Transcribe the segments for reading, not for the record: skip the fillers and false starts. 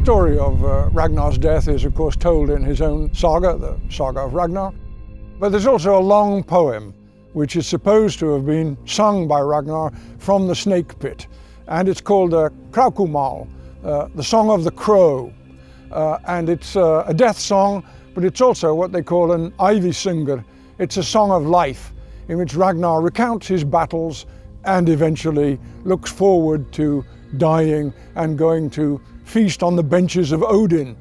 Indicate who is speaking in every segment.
Speaker 1: story of Ragnar's death is of course told in his own saga, the Saga of Ragnar. But there's also a long poem which is supposed to have been sung by Ragnar from the snake pit. And it's called Kraukumal, the Song of the Crow. And it's a death song, but it's also what they call an Ævisinger. It's a song of life in which Ragnar recounts his battles and eventually looks forward to dying and going to feast on the benches of Odin,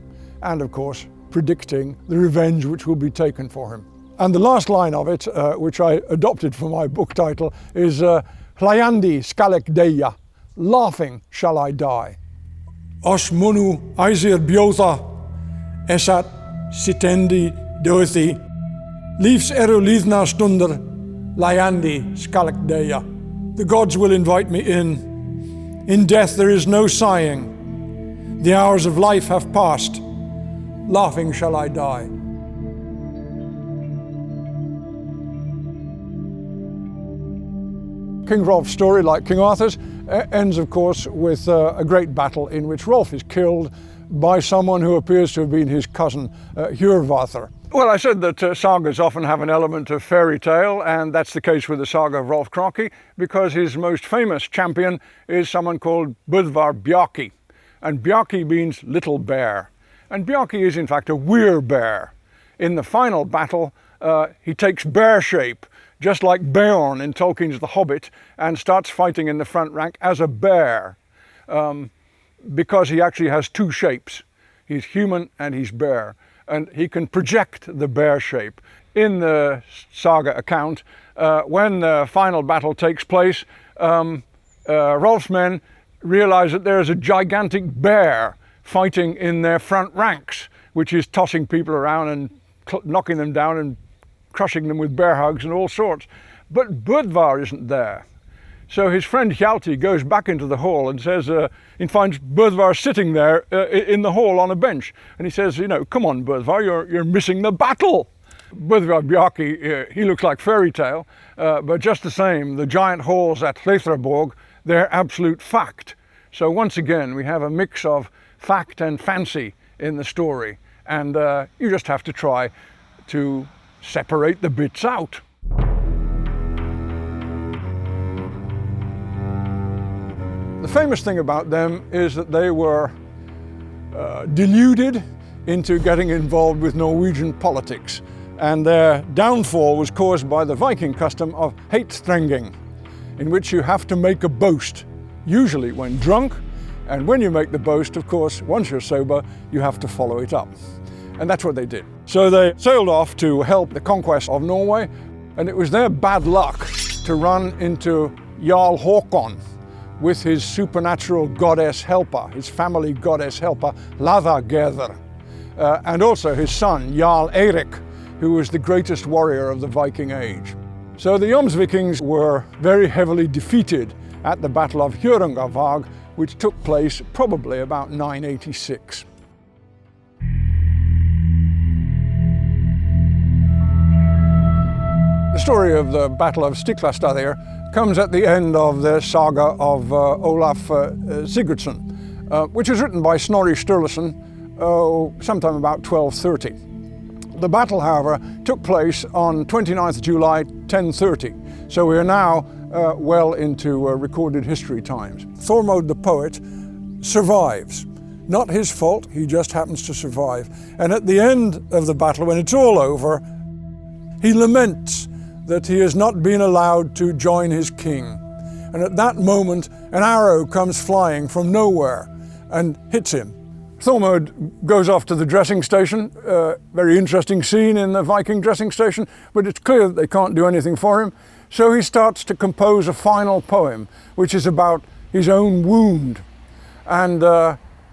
Speaker 1: and of course predicting the revenge which will be taken for him. And the last line of it, which I adopted for my book title, is Hlæjandi skal ik deyja, laughing shall I die. Os munu æsir bjóða, esat sitendi döði, lífs eru líðna stundir, hlæjandi skal ik deyja. The gods will invite me in. In death there is no sighing. The hours of life have passed. Laughing shall I die. King Hrolf's story, like King Arthur's, ends of course with a great battle in which Hrolf is killed by someone who appears to have been his cousin, Hjörvarthr. Well, I said that sagas often have an element of fairy tale, and that's the case with the saga of Hrolf Kraki, because his most famous champion is someone called Böðvar Bjarki. And Bjarki means little bear. And Bjarki is in fact a werebear. In the final battle, he takes bear shape, just like Beorn in Tolkien's The Hobbit, and starts fighting in the front rank as a bear, because he actually has two shapes. He's human and he's bear. And he can project the bear shape. In the saga account, when the final battle takes place, Hrolf's men realize that there is a gigantic bear fighting in their front ranks, which is tossing people around and knocking them down and crushing them with bear hugs and all sorts. But Böðvar isn't there. So his friend Hjalti goes back into the hall and says, he finds Böðvar sitting there in the hall on a bench. And he says, you know, come on Böðvar, you're missing the battle. Böðvar Bjarki, he looks like fairy tale, but just the same, the giant halls at Hlethraborg, they're absolute fact. So once again, we have a mix of fact and fancy in the story. And you just have to try to separate the bits out. The famous thing about them is that they were deluded into getting involved with Norwegian politics, and their downfall was caused by the Viking custom of heitstrenging, in which you have to make a boast, usually when drunk, and when you make the boast, of course, once you're sober, you have to follow it up. And that's what they did. So they sailed off to help the conquest of Norway, and it was their bad luck to run into Jarl Håkon, with his supernatural goddess helper, his family goddess helper, Hlaðagerðr, and also his son, Jarl Eirik, who was the greatest warrior of the Viking age. So the Jomsvikings were very heavily defeated at the Battle of Hjörungavágr, which took place probably about 986. The story of the Battle of Stiklastaðir comes at the end of the saga of Olaf Sigurdsson, which was written by Snorri Sturluson sometime about 1230. The battle, however, took place on 29th July 1030, so we are now well into recorded history times. Thormod the poet survives. Not his fault, he just happens to survive. And at the end of the battle, when it's all over, he laments that he has not been allowed to join his king. And at that moment, an arrow comes flying from nowhere and hits him. Thormod goes off to the dressing station, very interesting scene in the Viking dressing station, but it's clear that they can't do anything for him. So he starts to compose a final poem, which is about his own wound. And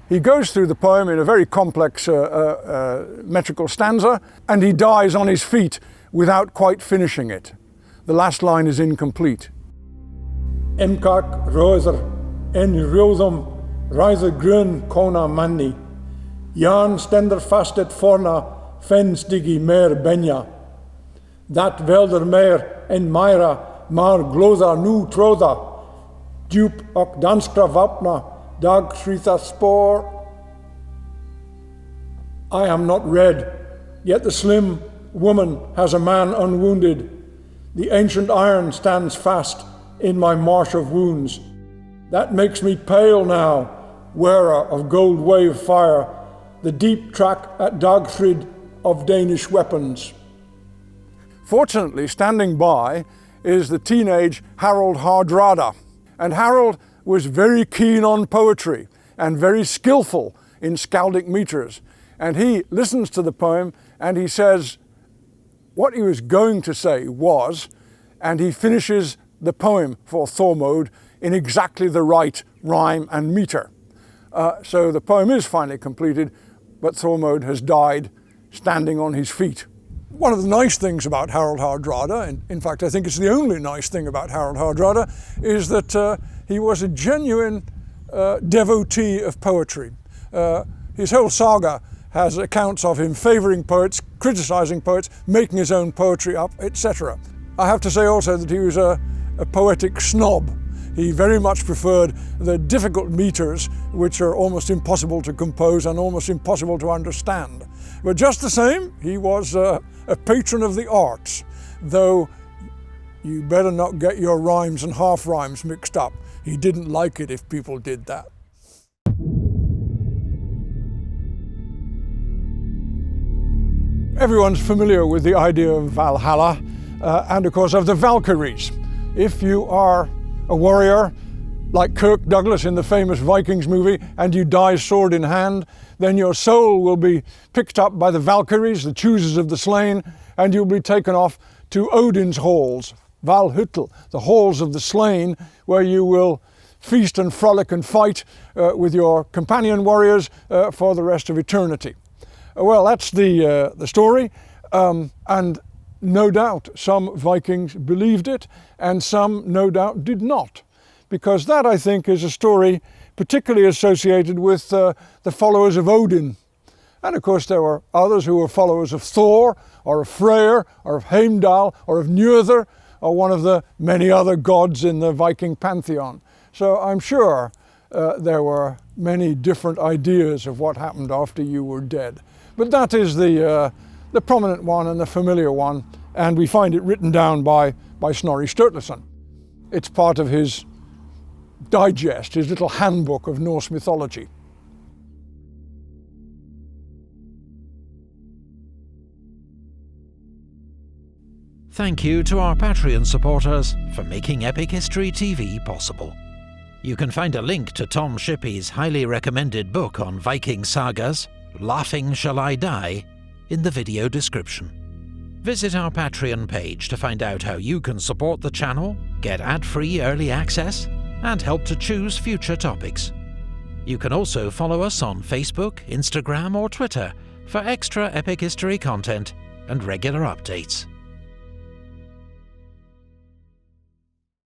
Speaker 1: he goes through the poem in a very complex metrical stanza, and he dies on his feet without quite finishing it. The last line is incomplete. Emkak roser en rosum reiser grön kona manni. Jan stender fast et forna fenstigi mer benja. Dat welder mer en myra mar gloza nu troza. Djup och danskra vapna dag shrita spår. I am not red, yet the slim woman has a man unwounded. The ancient iron stands fast in my marsh of wounds. That makes me pale now, wearer of gold wave fire, the deep track at Dagthrid of Danish weapons. Fortunately, standing by is the teenage Harald Hardrada. And Harald was very keen on poetry and very skillful in skaldic meters. And he listens to the poem and he says what he was going to say was, and he finishes the poem for Thormod in exactly the right rhyme and meter. So the poem is finally completed, but Thormod has died standing on his feet. One of the nice things about Harald Hardrada, and in fact I think it's the only nice thing about Harald Hardrada, is that he was a genuine devotee of poetry. His whole saga has accounts of him favouring poets, criticising poets, making his own poetry up, etc. I have to say also that he was a poetic snob. He very much preferred the difficult meters, which are almost impossible to compose and almost impossible to understand. But just the same, he was a patron of the arts, though you better not get your rhymes and half rhymes mixed up. He didn't like it if people did that. Everyone's familiar with the idea of Valhalla and of course of the Valkyries. If you are a warrior like Kirk Douglas in the famous Vikings movie and you die sword in hand, then your soul will be picked up by the Valkyries, the choosers of the slain, and you'll be taken off to Odin's halls, Valhutl, the halls of the slain, where you will feast and frolic and fight with your companion warriors for the rest of eternity. Well, that's the story, and no doubt some Vikings believed it and some no doubt did not, because that I think is a story particularly associated with the followers of Odin. And of course there were others who were followers of Thor or of Freyr or of Heimdall or of Njörður or one of the many other gods in the Viking pantheon. So I'm sure there were many different ideas of what happened after you were dead. But that is the prominent one and the familiar one, and we find it written down by Snorri Sturluson. It's part of his digest, his little handbook of Norse mythology.
Speaker 2: Thank you to our Patreon supporters for making Epic History TV possible. You can find a link to Tom Shippey's highly recommended book on Viking sagas, Laughing Shall I Die, in the video description. Visit our Patreon page to find out how you can support the channel, get ad-free early access, and help to choose future topics. You can also follow us on Facebook, Instagram or Twitter for extra Epic History content and regular updates.